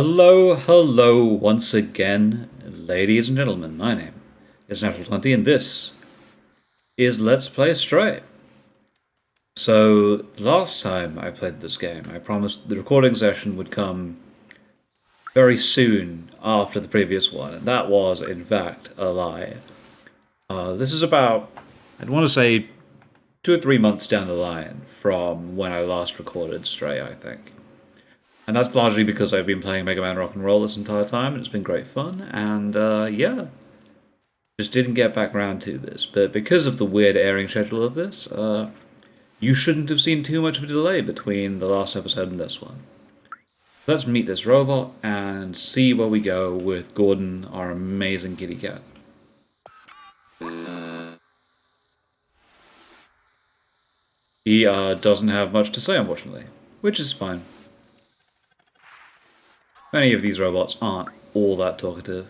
Hello once again, ladies and gentlemen. My name is Natural20 and this is Let's Play Stray. So, last time I played this game, I promised the recording session would come very soon after the previous one, and that was, in fact, a lie. This is about, I'd want to say, 2 or 3 months down the line from when I last recorded Stray, I think. And that's largely because I've been playing Mega Man Rock'n'Roll this entire time, and it's been great fun, and yeah. Just didn't get back around to this, but because of the weird airing schedule of this, you shouldn't have seen too much of a delay between the last episode and this one. Let's meet this robot and see where we go with Gordon, our amazing kitty cat. He doesn't have much to say, unfortunately, which is fine. Many of these robots aren't all that talkative.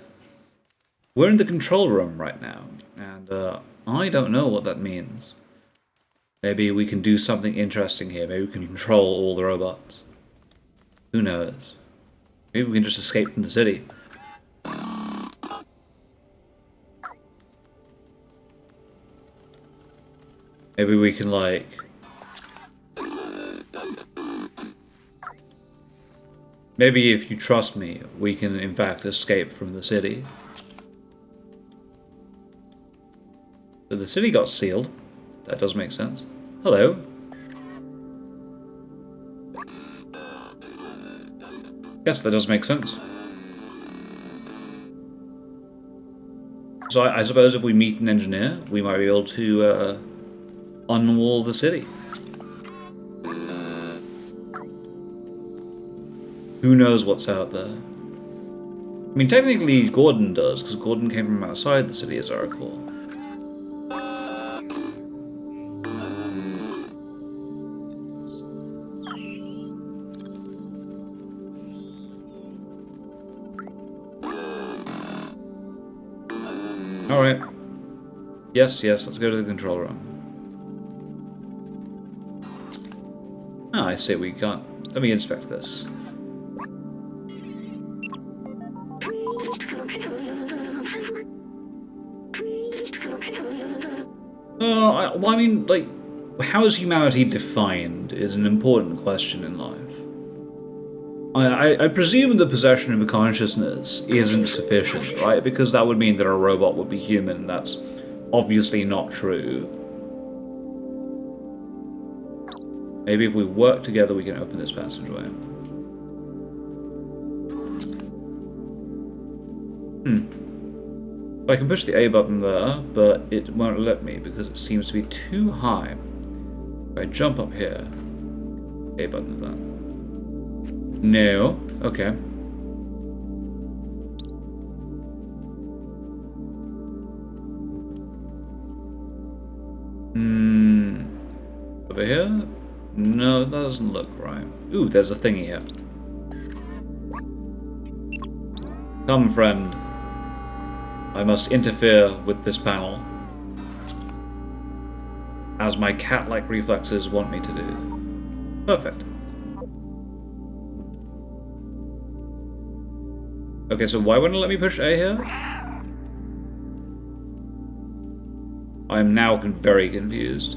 We're in the control room right now, and I don't know what that means. Maybe we can do something interesting here. Maybe we can control all the robots. Who knows? Maybe we can just escape from the city. Maybe we can, like... Maybe if you trust me, we can in fact escape from the city. So the city got sealed. That does make sense. Hello. Yes, that does make sense. So I suppose if we meet an engineer, we might be able to unwall the city. Who knows what's out there? I mean, technically Gordon does, because Gordon came from outside the city, as I recall. Alright. Yes, let's go to the control room. Ah, I see we can't. Let me inspect this. Well, I mean, like, how is humanity defined is an important question in life. I presume the possession of a consciousness isn't sufficient, right? Because that would mean that a robot would be human. That's obviously not true. Maybe if we work together, we can open this passageway. I can push the A button there, but it won't let me because it seems to be too high. If I jump up here, A button there. No, okay. Over here? No, that doesn't look right. Ooh, there's a thingy here. Come, friend. I must interfere with this panel, as my cat-like reflexes want me to do. Perfect. Okay, so why wouldn't it let me push A here? I am now very confused.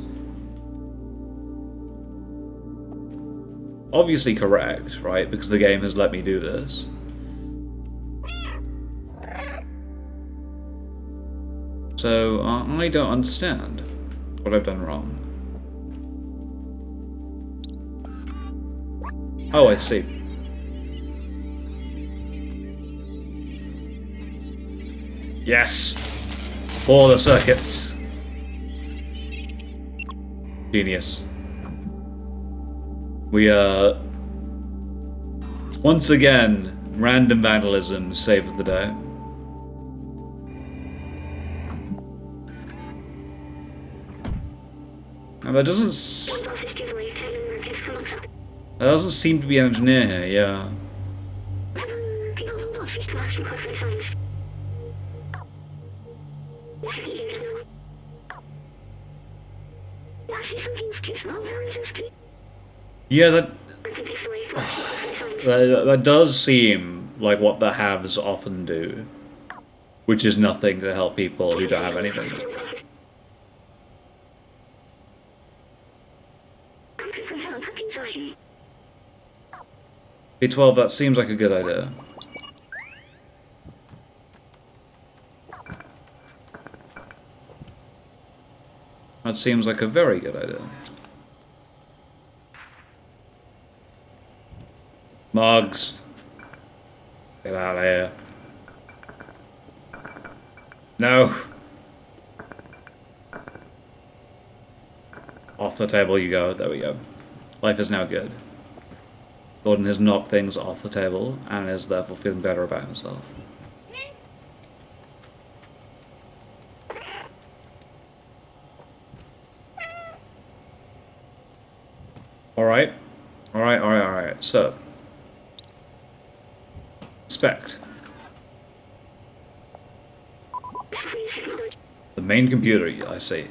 Obviously correct, right? Because the game has let me do this. So, I don't understand what I've done wrong. Oh, I see. Yes! For the circuits! Genius. We, once again, random vandalism saves the day. And there doesn't seem to be an engineer here, yeah. Yeah, that does seem like what the haves often do, which is nothing to help people who don't have anything. B12, that seems like a good idea. That seems like a very good idea. Mugs. Get out of here. No. Off the table you go. There we go. Life is now good. Gordon has knocked things off the table and is therefore feeling better about himself. Alright. Alright. So. Inspect. The main computer, I see.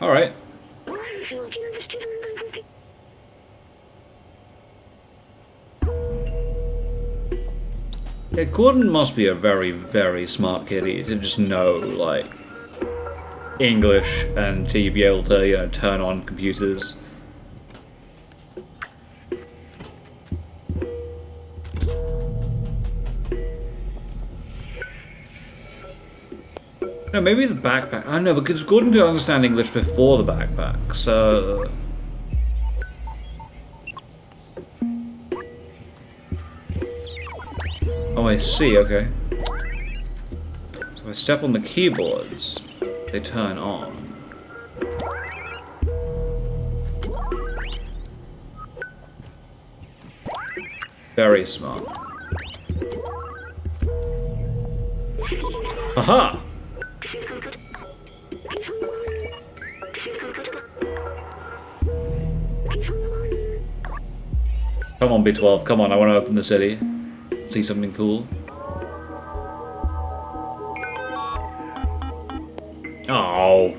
Alright. Yeah, Gordon must be a very, very smart kitty to just know, like, English and to be able to, you know, turn on computers. No, maybe the backpack. I don't know, because Gordon could understand English before the backpack, so... Oh, I see, okay. So if I step on the keyboards, they turn on. Very smart. Aha! Come on, B12, come on, I want to open the city. See something cool. Oh.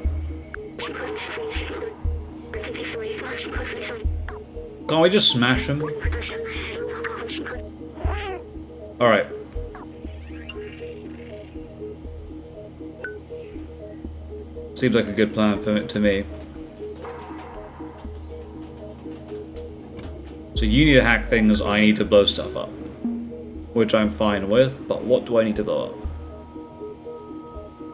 Can't we just smash him? Alright. Seems like a good plan to me. So you need to hack things, I need to blow stuff up. Which I'm fine with, but what do I need to blow up?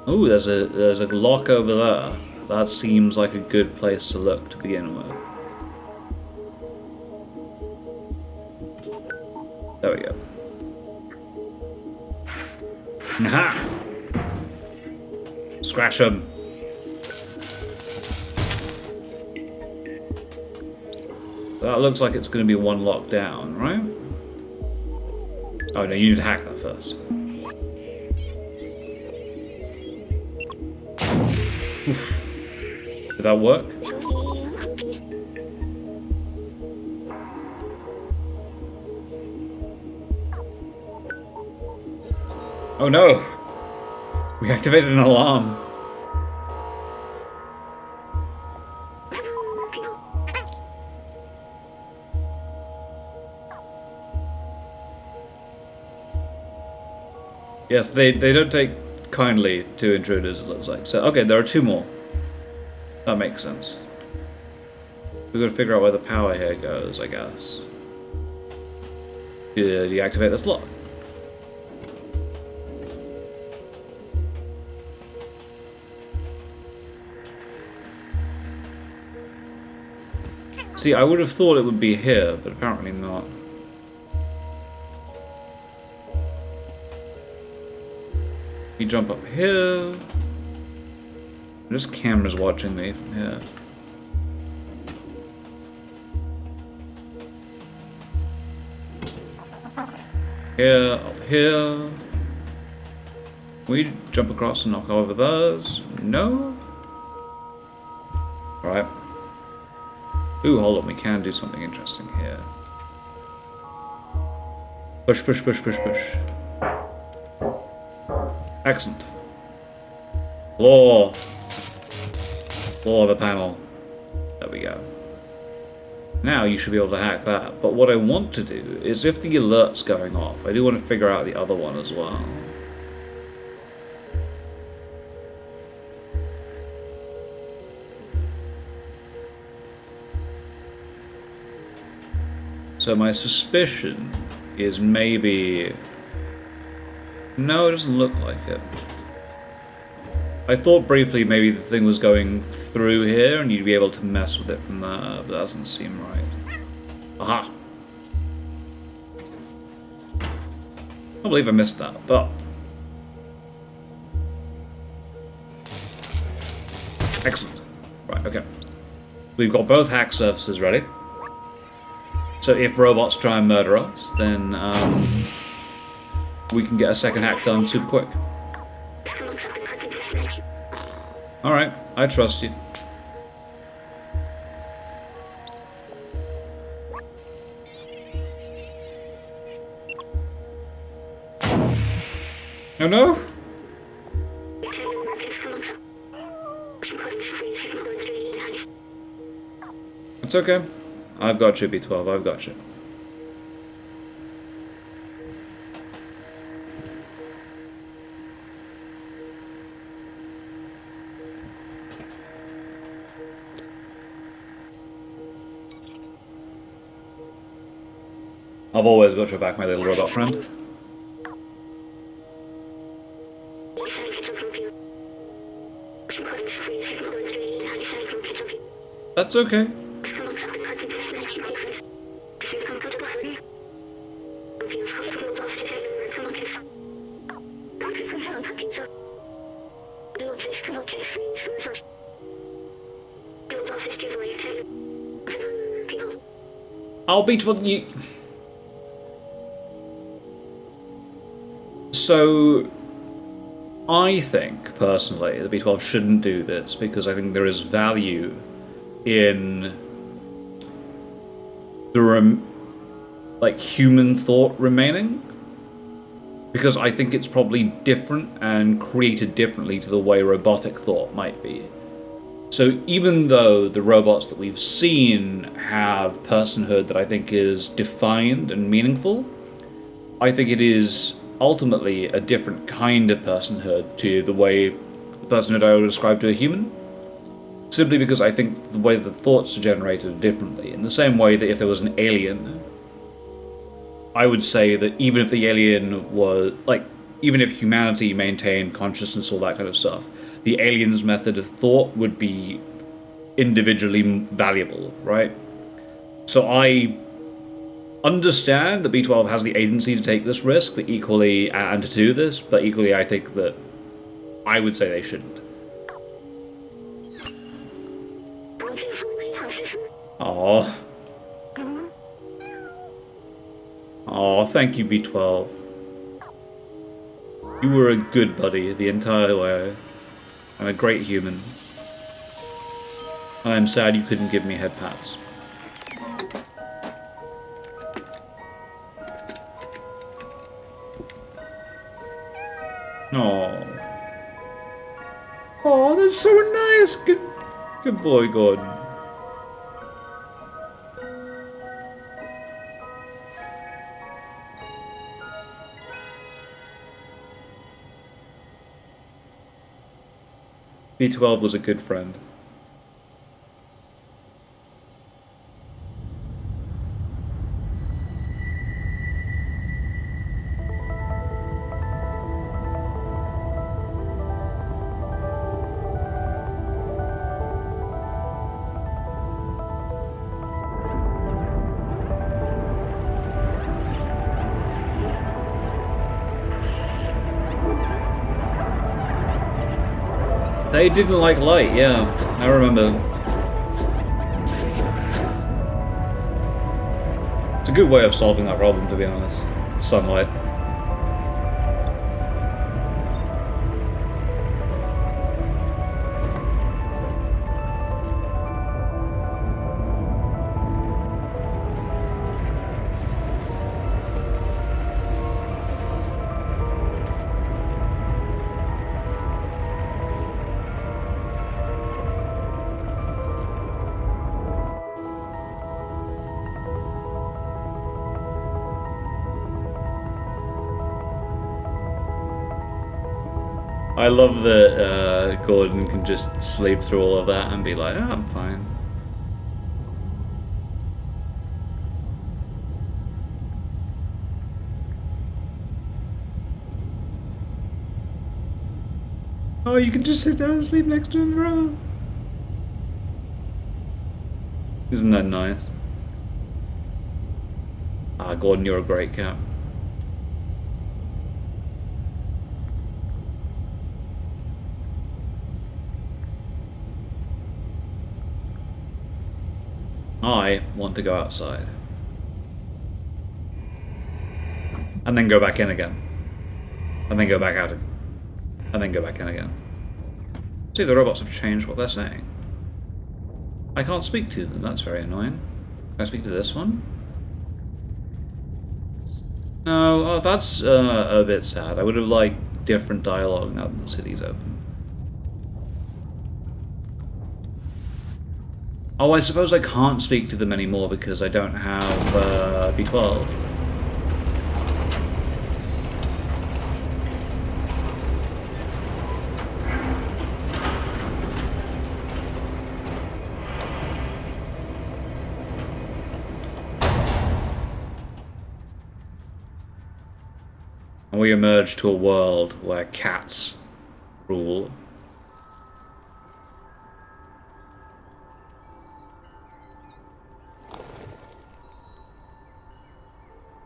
Ooh, there's a lock over there. That seems like a good place to look to begin with. There we go. Aha! Scratch him. That looks like it's going to be one lock down, right? Oh no, you need to hack that first. Oof. Did that work? Oh no! We activated an alarm. Yes, they don't take kindly to intruders, it looks like. So, okay, there are two more. That makes sense. We've got to figure out where the power here goes, I guess. Deactivate this lock. See, I would have thought it would be here, but apparently not. You jump up here. There's cameras watching me from here. Here, up here. We jump across and knock over those. No? Alright. Ooh, hold on, we can do something interesting here. Push, push, push, push, push. Excellent. Floor. Floor the panel. There we go. Now you should be able to hack that. But what I want to do is, if the alert's going off, I do want to figure out the other one as well. So my suspicion is maybe... No, it doesn't look like it. I thought briefly maybe the thing was going through here and you'd be able to mess with it from there, but that doesn't seem right. Aha! I believe I missed that, but... Excellent. Right, okay. We've got both hack surfaces ready. So if robots try and murder us, then we can get a second hack done super quick. Alright, I trust you. Oh no? It's okay. I've got you, B12, I've got you. I've always got your back, my little robot friend. That's okay. I'll be what you... So, I think, personally, the B12 shouldn't do this because I think there is value in the human thought remaining, because I think it's probably different and created differently to the way robotic thought might be. So even though the robots that we've seen have personhood that I think is defined and meaningful, I think it is ultimately a different kind of personhood to the way the personhood I would describe to a human. Simply because I think the way the thoughts are generated are differently. In the same way that if there was an alien, I would say that even if the alien was, even if humanity maintained consciousness, all that kind of stuff, the alien's method of thought would be individually valuable, right? So I understand that B12 has the agency to take this risk, but equally, and to do this, but equally I think that I would say they shouldn't. Aww. Aw, thank you, B12. You were a good buddy the entire way, and a great human. I am sad you couldn't give me head pats. Aww. Aw, that's so nice! Good boy, Gordon. B12 was a good friend. They didn't like light, yeah, I remember. It's a good way of solving that problem, to be honest. Sunlight. I love that Gordon can just sleep through all of that and be like, oh, I'm fine. Oh, you can just sit down and sleep next to him forever. Isn't that nice? Ah, Gordon, you're a great cat. I want to go outside. And then go back in again. And then go back out again. And then go back in again. See, the robots have changed what they're saying. I can't speak to them, that's very annoying. Can I speak to this one? No, oh, that's a bit sad. I would have liked different dialogue now that the city's open. Oh, I suppose I can't speak to them anymore because I don't have B12. And we emerge to a world where cats rule.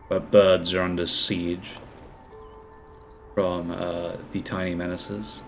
Where birds are under siege from the tiny menaces.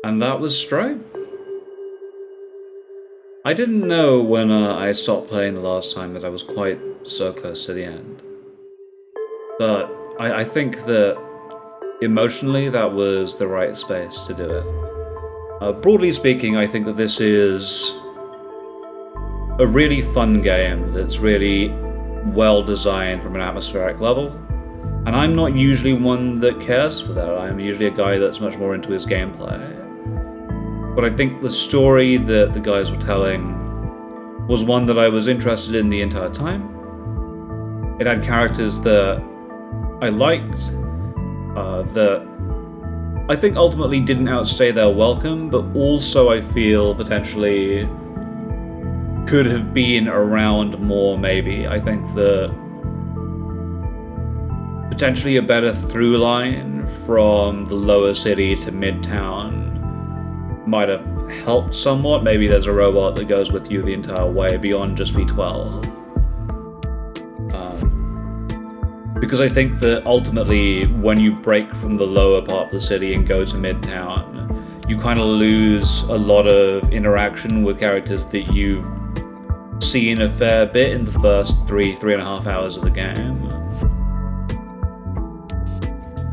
And that was Stray. I didn't know when I stopped playing the last time that I was quite so close to the end. But I think that emotionally that was the right space to do it. Broadly speaking, I think that this is a really fun game that's really well designed from an atmospheric level. And I'm not usually one that cares for that. I'm usually a guy that's much more into his gameplay. But I think the story that the guys were telling was one that I was interested in the entire time. It had characters that I liked, that I think ultimately didn't outstay their welcome, but also I feel potentially could have been around more, maybe. I think that potentially a better through line from the lower city to Midtown might have helped somewhat. Maybe there's a robot that goes with you the entire way beyond just B12. Because I think that ultimately when you break from the lower part of the city and go to Midtown, you kind of lose a lot of interaction with characters that you've seen a fair bit in the first three and a half hours of the game.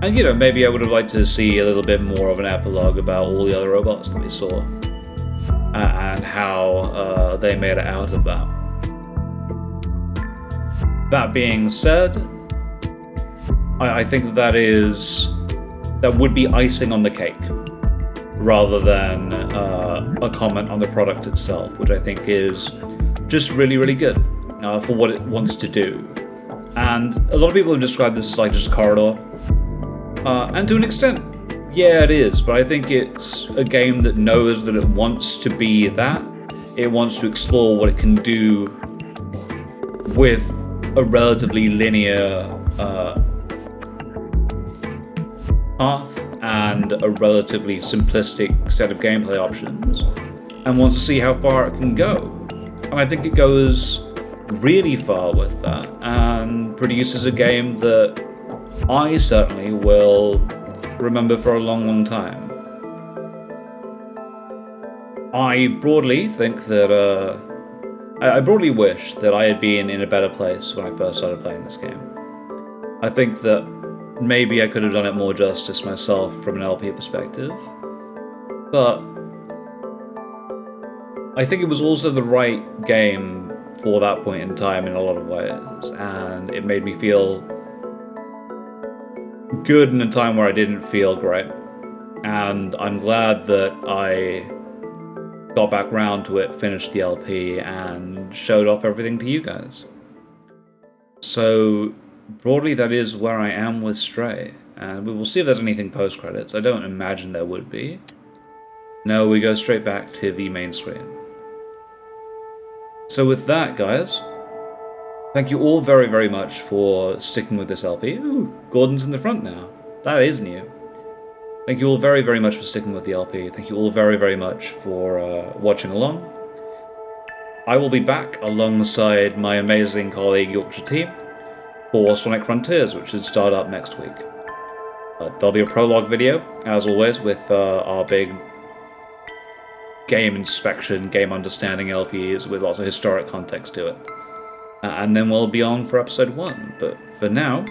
And, you know, maybe I would have liked to see a little bit more of an epilogue about all the other robots that we saw. And how they made it out of that. That being said, I think that would be icing on the cake, rather than a comment on the product itself, which I think is just really, really good for what it wants to do. And a lot of people have described this as like just a corridor. And to an extent, yeah, it is, but I think it's a game that knows that it wants to be that. It wants to explore what it can do with a relatively linear path and a relatively simplistic set of gameplay options, and wants to see how far it can go. And I think it goes really far with that, and produces a game that I certainly will remember for a long, long time. I broadly think that, I broadly wish that I had been in a better place when I first started playing this game. I think that maybe I could have done it more justice myself from an LP perspective, but I think it was also the right game for that point in time in a lot of ways, and it made me feel good in a time where I didn't feel great. And I'm glad that I got back round to it, finished the LP, and showed off everything to you guys. So, broadly, that is where I am with Stray, and we will see if there's anything post-credits. I don't imagine there would be. No, we go straight back to the main screen. So with that, guys, thank you all very, very much for sticking with this LP. Ooh, Gordon's in the front now. That is new. Thank you all very, very much for sticking with the LP. Thank you all very, very much for watching along. I will be back alongside my amazing colleague Yorkshire team for Sonic Frontiers, which should start up next week. There'll be a prologue video, as always, with our big game inspection, game understanding LPs with lots of historic context to it. And then we'll be on for episode 1. But for now,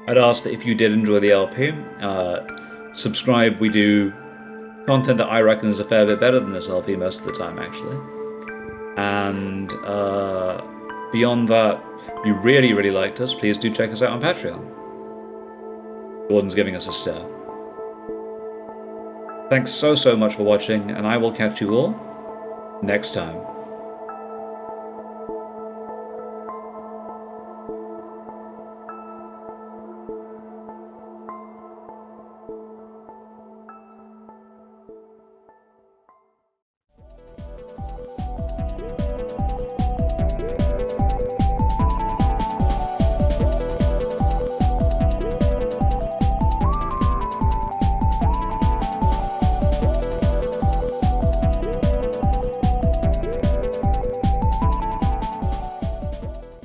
I'd ask that if you did enjoy the LP, subscribe. We do content that I reckon is a fair bit better than this LP most of the time, actually. And beyond that, if you really, really liked us, please do check us out on Patreon. Gordon's giving us a stare. Thanks so much for watching, and I will catch you all next time.